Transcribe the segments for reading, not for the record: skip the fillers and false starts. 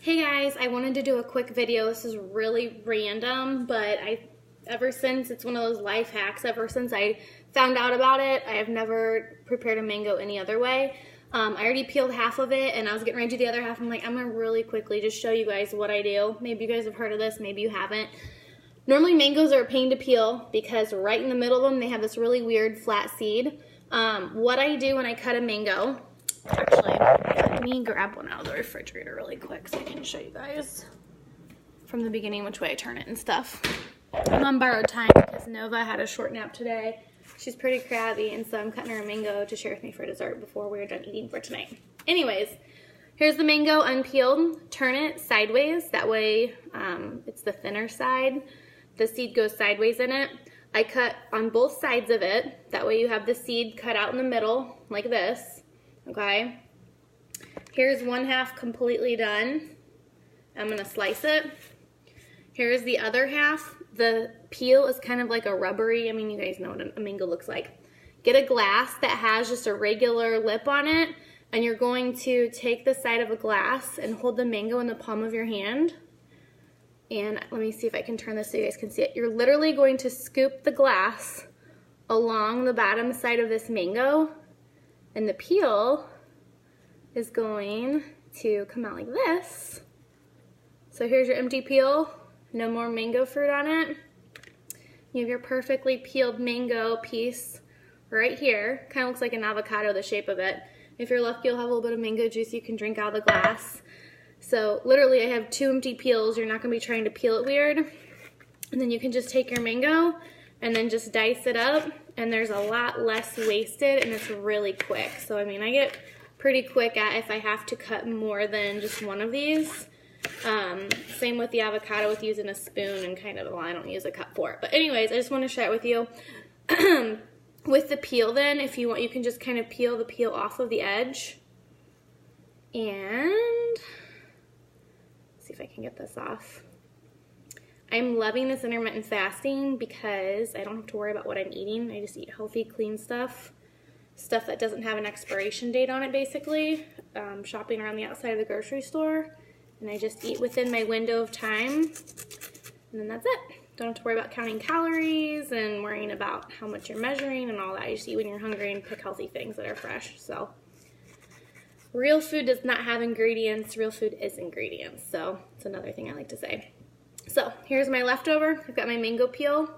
Hey guys, I wanted to do a quick video. This is really random, but ever since it's one of those life hacks, ever since I found out about it, I have never prepared a mango any other way. I already peeled half of it and I was getting ready to do the other half. I'm like, I'm gonna really quickly just show you guys what I do. Maybe you guys have heard of this, maybe you haven't. Normally mangoes are a pain to peel because right in the middle of them they have this really weird flat seed. What I do when I cut a mango, actually, let me grab one out of the refrigerator really quick so I can show you guys from the beginning which way I turn it and stuff. I'm on borrowed time because Nova had a short nap today. She's pretty crabby, and so I'm cutting her a mango to share with me for dessert before we're done eating for tonight. Anyways, here's the mango unpeeled. Turn it sideways, that way it's the thinner side. The seed goes sideways in it. I cut on both sides of it, that way you have the seed cut out in the middle like this, okay? Here's one half completely done. I'm gonna slice it. Here's the other half. The peel is kind of like a rubbery, I mean, you guys know what a mango looks like. Get a glass that has just a regular lip on it, and you're going to take the side of a glass and hold the mango in the palm of your hand. And let me see if I can turn this so you guys can see it. You're literally going to scoop the glass along the bottom side of this mango, and the peel is going to come out like this. So here's your empty peel. No more mango fruit on it. You have your perfectly peeled mango piece right here. Kind of looks like an avocado, the shape of it. If you're lucky, you'll have a little bit of mango juice you can drink out of the glass. So literally I have 2 empty peels. You're not going to be trying to peel it weird. And then you can just take your mango and then just dice it up. And there's a lot less wasted and it's really quick. So I mean, I get pretty quick at if I have to cut more than just one of these. Same with the avocado with using a spoon and kind of, well, I don't use a cup for it. But anyways, I just want to share it with you. With the peel then, if you want, you can just kind of peel the peel off of the edge. And see if I can get this off. I'm loving this intermittent fasting because I don't have to worry about what I'm eating. I just eat healthy, clean stuff. Stuff that doesn't have an expiration date on it, basically. Shopping around the outside of the grocery store. And I just eat within my window of time, and then that's it. Don't have to worry about counting calories and worrying about how much you're measuring and all that. You just eat when you're hungry and pick healthy things that are fresh. So, real food does not have ingredients. Real food is ingredients. So, it's another thing I like to say. So, here's my leftover. I've got my mango peel.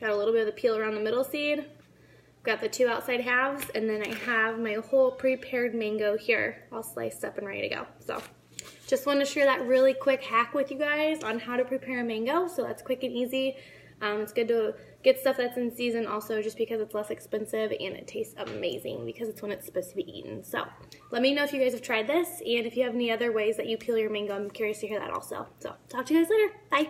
Got a little bit of the peel around the middle seed. Got the 2 outside halves, and then I have my whole prepared mango here, all sliced up and ready to go. So, just wanted to share that really quick hack with you guys on how to prepare a mango. So that's quick and easy. It's good to get stuff that's in season also just because it's less expensive and it tastes amazing because it's when it's supposed to be eaten. So let me know if you guys have tried this and if you have any other ways that you peel your mango. I'm curious to hear that also. So talk to you guys later. Bye.